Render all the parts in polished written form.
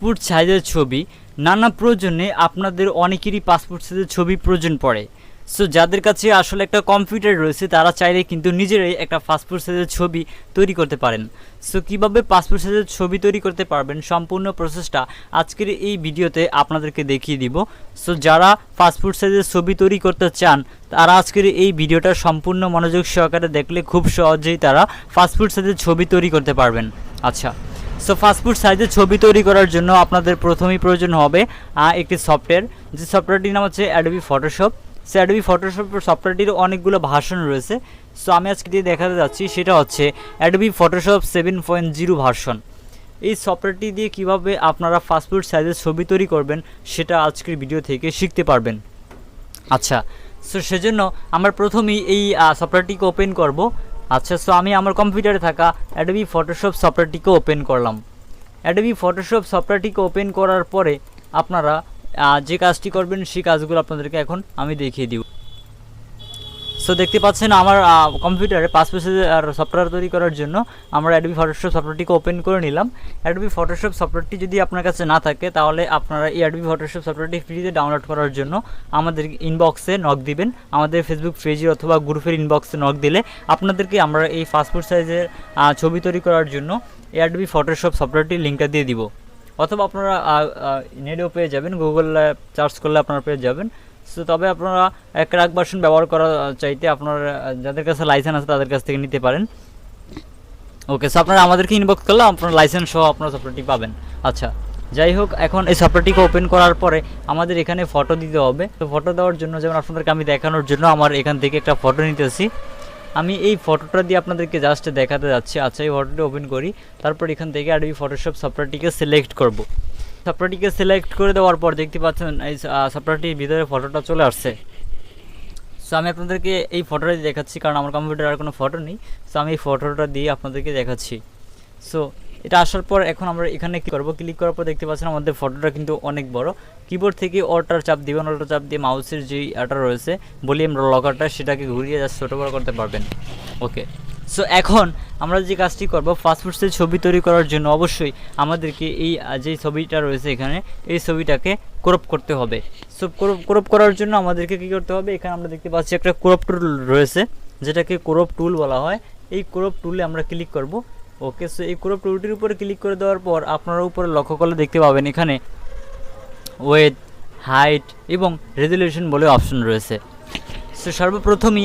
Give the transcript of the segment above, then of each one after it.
Passport সাইজের ছবি নানা প্রয়োজনে আপনাদের অনেকেরই পাসপোর্ট সাইজের ছবি প্রয়োজন পড়ে। সো যাদের কাছে আসলে একটা কম্পিউটার রয়েছে তারা চাইলে কিন্তু নিজেরাই একটা পাসপোর্ট সাইজের ছবি তৈরি করতে পারেন। সো কীভাবে পাসপোর্ট সাইজের ছবি তৈরি করতে পারবেন সম্পূর্ণ প্রসেসটা আজকের এই ভিডিওতে আপনাদেরকে দেখিয়ে দিব। সো যারা পাসপোর্ট সাইজের ছবি তৈরি করতে চান তারা আজকের এই ভিডিওটা সম্পূর্ণ মনোযোগ সহকারে দেখলে খুব সহজেই তারা পাসপোর্ট সাইজের ছবি তৈরি করতে পারবেন। আচ্ছা, সো পাসপোর্ট সাইজের ছবি তৈরি করার জন্য আপনাদের প্রথমেই প্রয়োজন হবে একটি সফটওয়্যার, যে সফটওয়্যারটির নাম হচ্ছে Adobe Photoshop. So Adobe Photoshop সফটওয়্যারটির অনেকগুলো ভার্সন রয়েছে। সো আমি আজকে দিয়ে দেখাতে যাচ্ছি সেটা হচ্ছে অ্যাডোবি ফটোশপ 7.0 ভার্সন। এই সফটওয়্যারটি দিয়ে কিভাবে আপনারা পাসপোর্ট সাইজের ছবি তৈরি করবেন সেটা আজকের ভিডিও থেকে শিখতে পারবেন। আচ্ছা, সো সেজন্য আমরা প্রথমেই এই সফটওয়্যারটিকে ওপেন করব। আচ্ছা, সো আমি আমার কম্পিউটারে থাকা অ্যাডোবি ফটোশপ সফটওয়্যারটিকে ওপেন করলাম। অ্যাডোবি ফটোশপ সফটওয়্যারটিকে ওপেন করার পরে আপনারা যে কাজটি করবেন সেই কাজগুলো আপনাদেরকে এখন আমি দেখিয়ে দিব। সো দেখতে পাচ্ছেন আমার কম্পিউটারে পাসপোর্ট সাইজের সফটওয়্যার তৈরি করার জন্য আমরা অ্যাডোবি ফটোশপ সফটওয়্যারটিকে ওপেন করে নিলাম। অ্যাডোবি ফটোশপ সফটওয়্যারটি যদি আপনার কাছে না থাকে তাহলে আপনারা এই অ্যাডোবি ফটোশপ সফটওয়্যারটি ফ্রিতে ডাউনলোড করার জন্য আমাদের ইনবক্সে নক দিবেন, আমাদের ফেসবুক পেজে অথবা গ্রুপের ইনবক্সে নক দিলে আপনাদেরকে আমরা এই পাসপোর্ট সাইজের ছবি তৈরি করার জন্য এই অ্যাডোবি ফটোশপ সফটওয়্যারটির লিঙ্কটা দিয়ে দিব। অথবা আপনারা নেটেও পেয়ে যাবেন, গুগলে সার্চ করলে আপনারা পেয়ে যাবেন। সো তবে আপনারা ক্র্যাক ভার্সন ব্যবহার করা চাইতে আপনারা যাদের কাছে লাইসেন্স আছে তাদের কাছ থেকে নিতে পারেন। ওকে, সো আপনারা আমাদেরকে ইনবক্স করলে আপনারা লাইসেন্স সহ আপনারা সফটওয়্যারটি পাবেন। আচ্ছা, যাই হোক, এখন এই সফটওয়্যারটিকে ওপেন করার পরে আমাদের এখানে ফটো দিতে হবে। তো ফটো দেওয়ার জন্য যেমন আপনাদেরকে আমি দেখানোর জন্য আমার এখান থেকে একটা ফটো নিতেছি। আমি এই ফটোটা দিয়ে আপনাদেরকে জাস্ট দেখাতে যাচ্ছি। আচ্ছা, এই ফটোটি ওপেন করি, তারপর এখান থেকে অ্যাডোবি ফটোশপ সফটওয়্যারটিকে সিলেক্ট করব। সফটওয়্যারটিকে সিলেক্ট করে দেওয়ার পর দেখতে পাচ্ছেন এই সফটওয়্যারটির ভিতরে ফটোটা চলে আসছে। সো আমি আপনাদেরকে এই ফটোটা দেখাচ্ছি কারণ আমার কম্পিউটারে আর কোনো ফটো নেই। সো আমি এই ফটোটা দিয়ে আপনাদেরকে দেখাচ্ছি। সো এটা আসার পর এখন আমরা এখানে কী করবো, ক্লিক করার পর দেখতে পাচ্ছেন আমাদের ফটোটা কিন্তু অনেক বড়। কিবোর্ড থেকে অল্টার চাপ দিবেন, অল্টার চাপ দিয়ে মাউসের যেই আটা রয়েছে ভলিউম লকারটা সেটাকে ঘুরিয়ে জাস্ট ছোটো বড় করতে পারবেন। ওকে, সো এখন আমরা যে কাজটি করব পাসপোর্ট সাইজ ছবি তৈরি করার জন্য অবশ্যই আমাদেরকে এই যে ছবিটা রয়েছে এখানে এই ছবিটাকে ক্রপ করতে হবে। সো ক্রপ করার জন্য আমাদেরকে কী করতে হবে, এখানে আমরা দেখতে পাচ্ছি একটা ক্রপ টুল রয়েছে যেটাকে ক্রপ টুল বলা হয়। এই ক্রপ টুলে আমরা ক্লিক করব। ওকে, সো এই ক্রপ টুলটির উপরে ক্লিক করে দেওয়ার পর আপনারা উপরে লক্ষ্য করলে দেখতে পাবেন এখানে ওয়েট, হাইট এবং রেজুলেশন বলে অপশন রয়েছে। সো সর্বপ্রথমই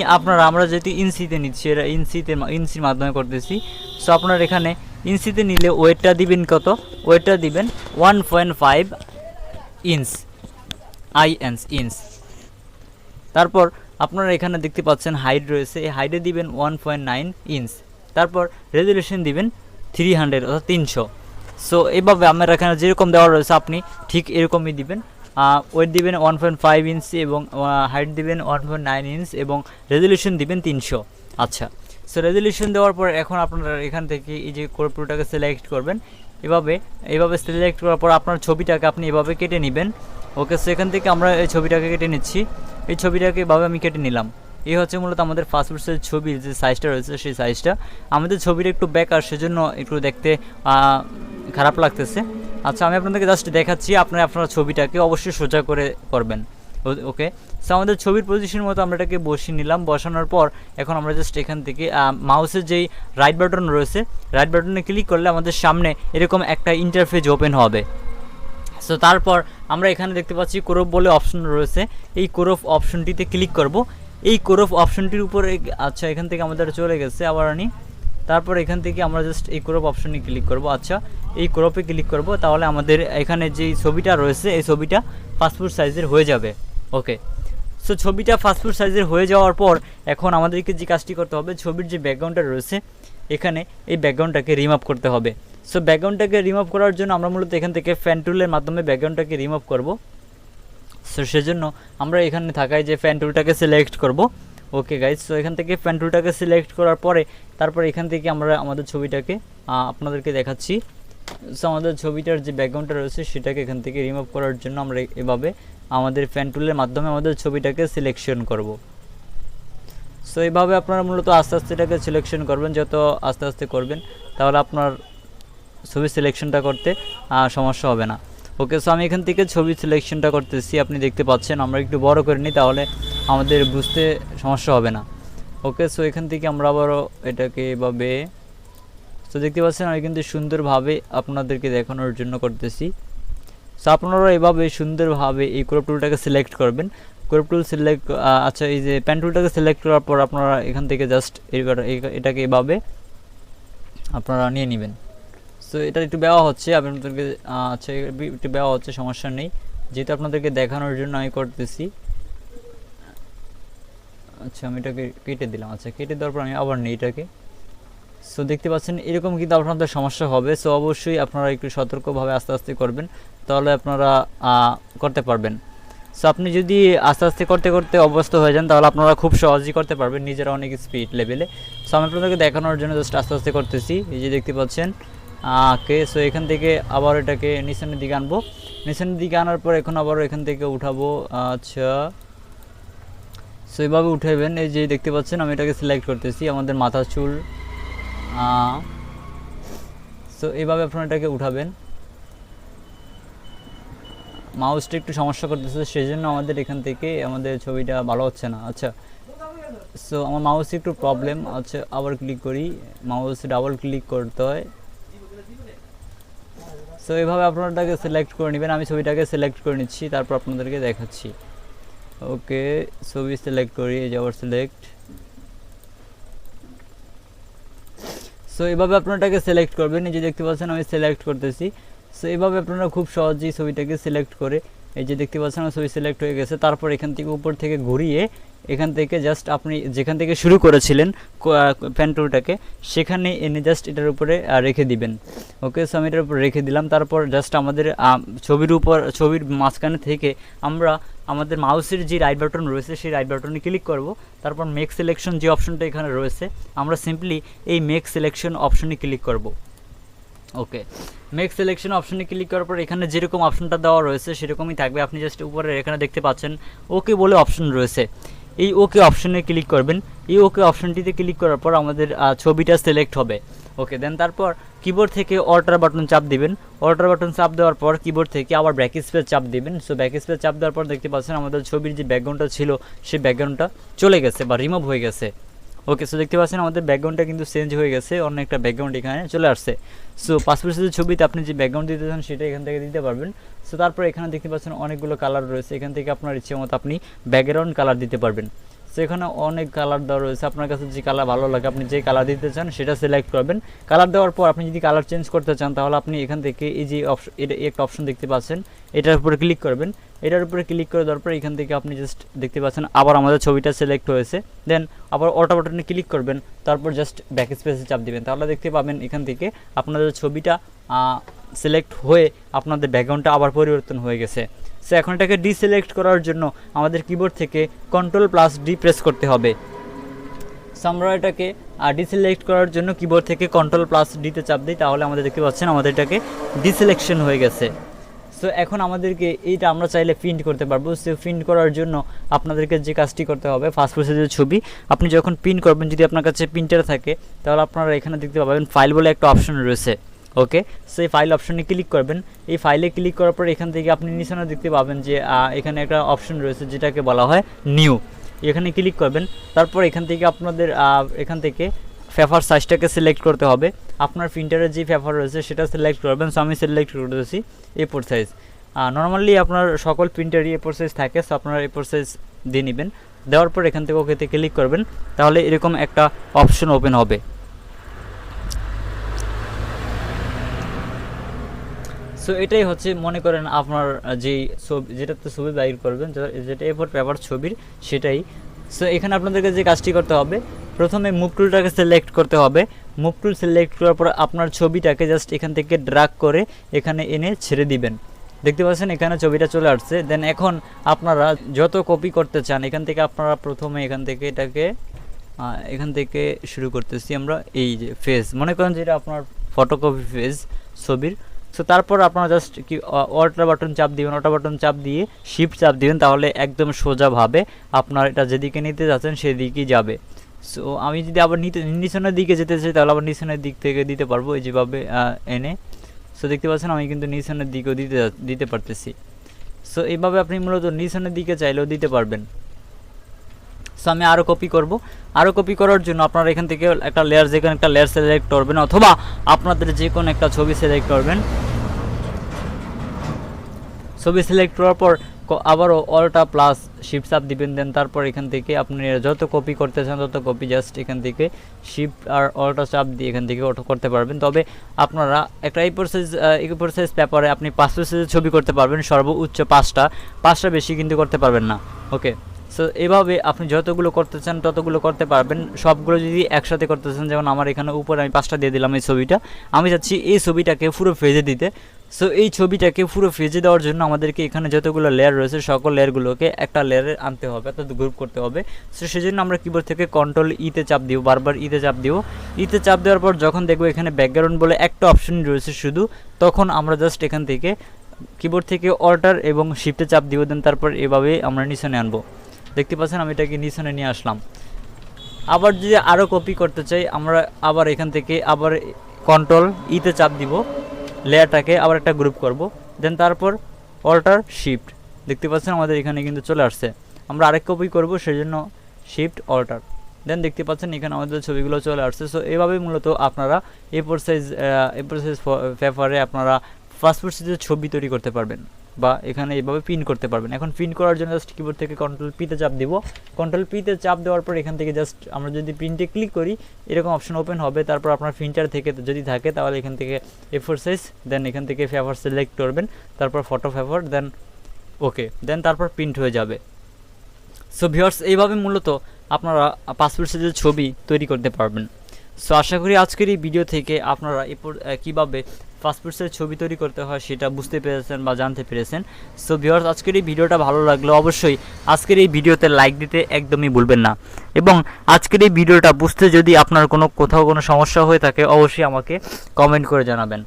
আমরা যেহেতু ইঞ্চিতে নিচ্ছি, এটা ইঞ্চির মাধ্যমে করতেছি। সো আপনার এখানে ইঞ্চিতে নিলে ওয়েটটা দিবেন কত, ওয়েটটা দিবেন 1.5 ইঞ্চ ইঞ্চ। তারপর আপনারা এখানে দেখতে পাচ্ছেন হাইট রয়েছে, এই হাইটে দিবেন 1.9 ইঞ্চ। তারপর রেজুলেশন দিবেন 300 অর্থাৎ 300। সো এইভাবে আমার এখানে যেরকম দেওয়া রয়েছে আপনি ঠিক এরকমই দিবেন। ওয়েট দিবেন 1.5 ইঞ্চ এবং হাইট দিবেন 1.9 ইঞ্চ এবং রেজুলেশন দিবেন 300। আচ্ছা, সো রেজুলেশন দেওয়ার পর এখন আপনারা এখান থেকে এই যে ক্রপটাকে সিলেক্ট করবেন। এভাবে সিলেক্ট করার পর আপনার ছবিটাকে আপনি এভাবে কেটে নেবেন। ওকে, সো এখান থেকে আমরা এই ছবিটাকে কেটে নিচ্ছি। এই ছবিটাকে এভাবে আমি কেটে নিলাম। এই হচ্ছে মূলত আমাদের পাসপোর্ট সাইজ ছবির যে সাইজটা রয়েছে সেই সাইজটা। আমাদের ছবিটা একটু বেকার, সেজন্য একটু দেখতে খারাপ লাগতেছে। আচ্ছা, আমি আপনাদেরকে জাস্ট দেখাচ্ছি, আপনার ছবিটাকে অবশ্যই সোজা করে করবেন। ওকে, সো আমাদের ছবির পজিশন মতো আমরা এটাকে বসিয়ে নিলাম। বসানোর পর এখন আমরা জাস্ট এখান থেকে মাউসের যেই রাইট বাটন রয়েছে রাইট বাটনে ক্লিক করলে আমাদের সামনে এরকম একটা ইন্টারফেস ওপেন হবে। সো তারপর আমরা এখানে দেখতে পাচ্ছি ক্রপ বলে অপশন রয়েছে, এই ক্রপ অপশনটিতে ক্লিক করব। এই ক্রপ অপশনটির উপরে আচ্ছা এখান থেকে আমাদের চলে গেছে আবার আনি। তারপর এখান থেকে আমরা জাস্ট এই ক্রপ অপশনে ক্লিক করব। আচ্ছা, এই ক্রপে ক্লিক করব, তাহলে আমাদের এখানে যেই ছবিটা রয়েছে এই ছবিটা পাসপোর্ট সাইজের হয়ে যাবে। ওকে, সো ছবিটা পাসপোর্ট সাইজের হয়ে যাওয়ার পর এখন আমাদেরকে যে কাজটি করতে হবে, ছবির যে ব্যাকগ্রাউন্ডটা রয়েছে এখানে এই ব্যাকগ্রাউন্ডটাকে রিমুভ করতে হবে। সো ব্যাকগ্রাউন্ডটাকে রিমুভ করার জন্য আমরা মূলত এখান থেকে ফ্যান টুলের মাধ্যমে ব্যাকগ্রাউন্ডটাকে রিমুভ করব। সো সেজন্য আমরা এখানে থাকায় যে ফ্যান টুলটাকে সিলেক্ট করব। ওকে গাইজ, সো এখান থেকে ফ্যান টুলটাকে সিলেক্ট করার পরে তারপর এখান থেকে আমরা আমাদের ছবিটাকে আপনাদেরকে দেখাচ্ছি। সো আমাদের ছবিটার যে ব্যাকগ্রাউন্ডটা রয়েছে সেটাকে এখান থেকে রিমুভ করার জন্য আমরা এভাবে আমাদের ফ্যান টুলের মাধ্যমে আমাদের ছবিটাকে সিলেকশন করব। সো এইভাবে আপনারা মূলত আস্তে আস্তে এটাকে সিলেকশন করবেন, যত আস্তে আস্তে করবেন তাহলে আপনার ছবি সিলেকশনটা করতে সমস্যা হবে না। ওকে, সো আমি এখান থেকে ছবি সিলেকশনটা করতেছি, আপনি দেখতে পাচ্ছেন। আমরা একটু বড় করে নিই, তাহলে আমাদের বুঝতে সমস্যা হবে না। ওকে, সো এখান থেকে আমরা আবারও এটাকে এভাবে, সো দেখতে পাচ্ছেন আমি কিন্তু সুন্দরভাবে আপনাদেরকে দেখানোর জন্য করতেছি। সো আপনারা এভাবে সুন্দরভাবে এই ক্রপ টুলটাকে সিলেক্ট করবেন। ক্রপ টুল সিলেক্ট, আচ্ছা এই যে পেন টুলটাকে সিলেক্ট করার পর আপনারা এখান থেকে জাস্ট এটাকে এভাবে আপনারা নিয়ে নেবেন। সো এটা একটু বেওয়া হচ্ছে আপনাদেরকে, আচ্ছা একটু বেওয়া হচ্ছে, সমস্যা নেই, যেহেতু আপনাদেরকে দেখানোর জন্য আমি করতেছি। আচ্ছা আমি এটাকে কেটে দিলাম। আচ্ছা কেটে দেওয়ার পর আমি আবার নিই এটাকে। সো দেখতে পাচ্ছেন এরকম কিন্তু আপনাদের সমস্যা হবে। সো অবশ্যই আপনারা একটু সতর্কভাবে আস্তে আস্তে করবেন, তাহলে আপনারা করতে পারবেন। সো আপনি যদি আস্তে আস্তে করতে করতে অভ্যস্ত হয়ে যান, তাহলে আপনারা খুব সহজেই করতে পারবেন নিজেরা অনেক স্পিড লেভেলে। সো আমি আপনাদেরকে দেখানোর জন্য জাস্ট আস্তে আস্তে করতেছি, এই যে দেখতে পাচ্ছেন। ওকে, সো এখান থেকে আবার এটাকে নিচের দিকে আনবো। নিচের দিকে আনার পর এখন আবার এখান থেকে উঠাবো। আচ্ছা সো এইভাবে উঠাবেন। এই যে দেখতে পাচ্ছেন আমি এটাকে সিলেক্ট করতেছি, আমাদের মাথা চুল। সো এইভাবে আপনারা এটাকে উঠাবেন। মাউসটা একটু সমস্যা করতেছে, সেই জন্য আমাদের এখান থেকে আমাদের ছবিটা ভালো হচ্ছে না। আচ্ছা সো আমার মাউসে একটু প্রবলেম। আচ্ছা আবার ক্লিক করি, মাউসে ডাবল ক্লিক করতে হয়। সো এইভাবে আপনারা এটাকে সিলেক্ট করে নেবেন। আমি ছবিটাকে সিলেক্ট করে নিচ্ছি, তারপর আপনাদেরকে দেখাচ্ছি। ওকে, ছবি সিলেক্ট করি, এই যে আবার সিলেক্ট। সো এইভাবে আপনারা এটাকে সিলেক্ট করবেন, এই যে দেখতে পাচ্ছেন আমি সিলেক্ট করতেছি। সো এইভাবে আপনারা খুব সহজেই ছবিটাকে সিলেক্ট করে, এই যে দেখতে পাচ্ছেন আমার ছবি সিলেক্ট হয়ে গেছে। তারপর এখান থেকে উপর থেকে ঘুরিয়ে এখান থেকে জাস্ট আপনি যেখান থেকে শুরু করেছিলেন পেন টুলটাকে, সেখানে এনে জাস্ট এটার উপরে রেখে দিবেন। ওকে, সো আমি এটার উপর রেখে দিলাম। তারপর জাস্ট আমাদের ছবির মাঝখানে থেকে আমরা আমাদের মাউসের যে রাইট বাটন রয়েছে সেই রাইট বাটনে ক্লিক করব। তারপর মেক সিলেকশন যে অপশনটা এখানে রয়েছে, আমরা সিম্পলি এই মেক সিলেকশন অপশনে ক্লিক করব। ওকে, মেক সিলেকশন অপশনে ক্লিক করার পর এখানে যেরকম অপশনটা দেওয়া রয়েছে সেরকমই থাকবে। আপনি জাস্ট উপরে এখানে দেখতে পাচ্ছেন ওকে বলে অপশন রয়েছে, এই ওকে অপশনে ক্লিক করবেন। এই ওকে অপশনটিতে ক্লিক করার পর আমাদের ছবিটা সিলেক্ট হবে। ওকে, দেন তারপর কিবোর্ড থেকে অল্টার বাটন চাপ দিবেন। অল্টার বাটন চাপ দেওয়ার পর কিবোর্ড থেকে আবার ব্যাক স্পেস চাপ দিবেন। সো ব্যাক স্পেস চাপ দেওয়ার পর দেখতে পাচ্ছেন আমাদের ছবির যে ব্যাকগ্রাউন্ডটা ছিল সেই ব্যাকগ্রাউন্ডটা চলে গেছে বা রিমুভ হয়ে গেছে। ওকে, সো দেখতে পাচ্ছেন আমাদের ব্যাকগ্রাউন্ডটা কিন্তু চেঞ্জ হয়ে গেছে, অন্য একটা ব্যাকগ্রাউন্ড এখানে চলে আসছে। সো পাসপোর্ট সাইজের ছবিতে আপনি যে ব্যাকগ্রাউন্ড দিতে চান সেটা এখান থেকে দিতে পারবেন। সো তারপর এখানে দেখতে পাচ্ছেন অনেকগুলো কালার রয়েছে, এখান থেকে আপনার ইচ্ছে মতো আপনি ব্যাকগ্রাউন্ড কালার দিতে পারবেন। সো এখানে অনেক কালার দেওয়া রয়েছে, আপনার কাছে যে কালার ভালো লাগে আপনি যে কালার দিতে চান সেটা সিলেক্ট করবেন। কালার দেওয়ার পর আপনি যদি কালার চেঞ্জ করতে চান, তাহলে আপনি এখান থেকে এই যে একটা অপশন দেখতে পাচ্ছেন, এটার উপরে ক্লিক করবেন। এটার উপরে ক্লিক করে দেওয়ার পর এখান থেকে আপনি জাস্ট দেখতে পাচ্ছেন আবার আমাদের ছবিটা সিলেক্ট হয়েছে। দেন আবার অটো বাটনে ক্লিক করবেন, তারপর জাস্ট ব্যাক স্পেসে চাপ দিবেন, তাহলে দেখতে পাবেন এখান থেকে আপনাদের ছবিটা সিলেক্ট হয়ে আপনাদের ব্যাকগ্রাউন্ডটা আবার পরিবর্তন হয়ে গেছে। সো এখন এটাকে ডিসিলেক্ট করার জন্য আমাদের কিবোর্ড থেকে Ctrl+D প্রেস করতে হবে। সো আমরা এটাকে ডিসিলেক্ট করার জন্য কিবোর্ড থেকে Ctrl+D তে চাপ দিই, তাহলে আমাদের দেখতে পাচ্ছেন আমাদের এটাকে ডিসিলেকশন হয়ে গেছে। সো এখন আমাদেরকে এইটা আমরা চাইলে প্রিন্ট করতে পারবো। সো প্রিন্ট করার জন্য আপনাদেরকে যে কাজটি করতে হবে, পাসপোর্ট সাইজের ছবি আপনি যখন প্রিন্ট করবেন, যদি আপনার কাছে প্রিন্টার থাকে তাহলে আপনারা এখানে দেখতে পাবেন ফাইল বলে একটা অপশন রয়েছে। ওকে, সো এই ফাইল অপশনে ক্লিক করবেন। এই ফাইলে ক্লিক করার পর এখান থেকে আপনি নিচে দেখতে পাবেন যে এখানে একটা অপশন রয়েছে যেটাকে বলা হয় নিউ। এখানে ক্লিক করবেন। তারপর এখান থেকে আপনাদের এখান থেকে পেপার সাইজটাকে সিলেক্ট করতে হবে। আপনার প্রিন্টারের যে পেপার রয়েছে সেটা সিলেক্ট করবেন। সো আমি সিলেক্ট করতেছি A4 সাইজ। নর্মালি আপনার সকল প্রিন্টারই A4 সাইজ থাকে, সো আপনারা A4 সাইজ দিয়ে নেবেন। দেওয়ার পর এখান থেকে ওকেতে ক্লিক করবেন, তাহলে এরকম একটা অপশন ওপেন হবে। সো এটাই হচ্ছে, মনে করেন আপনার যেই ছবি যেটাতে ছবি বাইর করবেন, যেটা A4 পেপার ছবির সেটাই। সো এখানে আপনাদেরকে যে কাজটি করতে হবে, প্রথমে মুভ টুলটাকে সিলেক্ট করতে হবে। মুভ টুল সিলেক্ট করার পর আপনার ছবিটাকে জাস্ট এখান থেকে ড্র্যাগ করে এখানে এনে ছেড়ে দিবেন। দেখতে পাচ্ছেন এখানে ছবিটা চলে আসছে। দেন এখন আপনারা যত কপি করতে চান এখান থেকে আপনারা প্রথমে এখান থেকে এটাকে এখান থেকে শুরু করতেছি আমরা। এই যে ফেজ, মনে করেন যেটা আপনার ফটোকপি ফেজ ছবির। সো তারপর আপনারা জাস্ট কি অল্টার বাটন চাপ দিবেন, অল্টার বাটন চাপ দিয়ে শিফট চাপ দিবেন, তাহলে একদম সোজাভাবে আপনার এটা যেদিকে নিতে যাচ্ছেন সেদিকেই যাবে। সো আমি যদি আবার নিচনের দিকে যেতে চাই তাহলে আবার নিচনের দিক থেকে দিতে পারবো, এই যেভাবে এনে সো দেখতে পাচ্ছেন আমি কিন্তু নিচনের দিকেও দিতে পারতেছি। সো এইভাবে আপনি মূলত নিচনের দিকে চাইলেও দিতে পারবেন। সো আমি আরও কপি করব। আরও কপি করার জন্য আপনারা এখান থেকে একটা লেয়ার, যেখানে একটা লেয়ার সিলেক্ট করবেন, অথবা আপনাদের যে কোনো একটা ছবি সিলেক্ট করবেন। ছবি সিলেক্ট করার পর আবারও অলটা প্লাস শিফট চাপ দিবেন। দেন তারপর এখান থেকে আপনি যত কপি করতে চান তত কপি জাস্ট এখান থেকে শিফট আর অলটা চাপ দিয়ে এখান থেকে অটো করতে পারবেন। তবে আপনারা একটা A4 সাইজ পেপারে আপনি পাসপোর্ট সাইজের ছবি করতে পারবেন, সর্বোচ্চ 5টা বেশি কিন্তু করতে পারবেন না। ওকে, সো এভাবে আপনি যতগুলো করতে চান ততগুলো করতে পারবেন। সবগুলো যদি একসাথে করতে চান, যেমন আমার এখানে উপরে আমি 5টা দিয়ে দিলাম এই ছবিটা, আমি চাচ্ছি এই ছবিটাকে পুরো ফেজে দিতে। সো এই ছবিটাকে পুরো ফেজে দেওয়ার জন্য আমাদেরকে এখানে যতগুলো লেয়ার রয়েছে সকল লেয়ারগুলোকে একটা লেয়ারে আনতে হবে, অর্থাৎ গ্রুপ করতে হবে। সো সেজন্য আমরা কিবোর্ড থেকে কন্ট্রোল ইতে চাপ দিব, বারবার ইতে চাপ দিব। ইতে চাপ দেওয়ার পর যখন দেখবো এখানে ব্যাকগ্রাউন্ড বলে একটা অপশন রয়েছে শুধু, তখন আমরা জাস্ট এখান থেকে কিবোর্ড থেকে অল্টার এবং শিফটে চাপ দিব। দেন তারপর এভাবে আমরা নিচনে আনবো। দেখতে পাচ্ছেন আমি এটাকে নিচনে নিয়ে আসলাম। আবার যদি আরও কপি করতে চাই, আমরা আবার এখান থেকে আবার কন্ট্রোল ইতে চাপ দিব, লেয়ারটাকে আবার একটা গ্রুপ করব। দেন তারপর অল্টার শিফট, দেখতে পাচ্ছেন আমাদের এখানে কিন্তু চলে আসছে। আমরা আরেক কপি করব, সেই জন্য শিফট অল্টার। দেন দেখতে পাচ্ছেন এখানে আমাদের ছবিগুলো চলে আসছে। সো এইভাবে মূলত আপনারা A4 সাইজ পেপারে আপনারা পাসপোর্ট সাইজের ছবি তৈরি করতে পারবেন, বা এখানে এইভাবে পিন করতে পারবেন। এখন পিন করার জন্য জাস্ট কিবোর্ড থেকে কন্ট্রোল পিতে চাপ দিব। কন্ট্রোল পিতে চাপ দেওয়ার পর এখান থেকে জাস্ট আমরা যদি প্রিন্টে ক্লিক করি, এরকম অপশন ওপেন হবে। তারপর আপনার প্রিন্টার থেকে যদি থাকে তাহলে এখান থেকে A4 সাইজ, দেন এখান থেকে পেপার সিলেক্ট করবেন, তারপর ফটো পেপার, দেন ওকে, দেন তারপর প্রিন্ট হয়ে যাবে। সো ভিউয়ার্স, এইভাবে মূলত আপনারা পাসপোর্ট সাইজের ছবি তৈরি করতে পারবেন। সো আশা করি আজকের এই ভিডিও থেকে আপনারা কীভাবে পাসপোর্ট সাইজ ছবি তৈরি করতে হয় সেটা বুঝতে পেরেছেন বা জানতে পেরেছেন। সো ভিউয়ার্স, আজকের এই ভিডিওটা ভালো লাগলে অবশ্যই আজকের এই ভিডিওতে লাইক দিতে একদমই ভুলবেন না, এবং আজকের এই ভিডিওটা বুঝতে যদি আপনার কোথাও কোনো সমস্যা হয়ে থাকে অবশ্যই আমাকে কমেন্ট করে জানাবেন।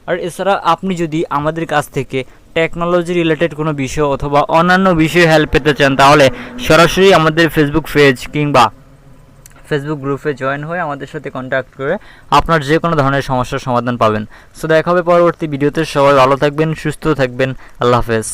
আর এছাড়া আপনি যদি আমাদের কাছ থেকে টেকনোলজি রিলেটেড কোনো বিষয় অথবা অন্যান্য বিষয়ে হেল্প পেতে চান, তাহলে সরাসরি আমাদের ফেসবুক পেজ কিংবা ফেসবুক গ্রুপে জয়েন হয়ে আমাদের সাথে কন্ট্যাক্ট করে আপনার যে কোনো ধরনের সমস্যার সমাধান পাবেন। সো দেখা হবে পরবর্তী ভিডিওতে। সবাই ভালো থাকবেন, সুস্থ থাকবেন। আল্লাহ হাফেজ।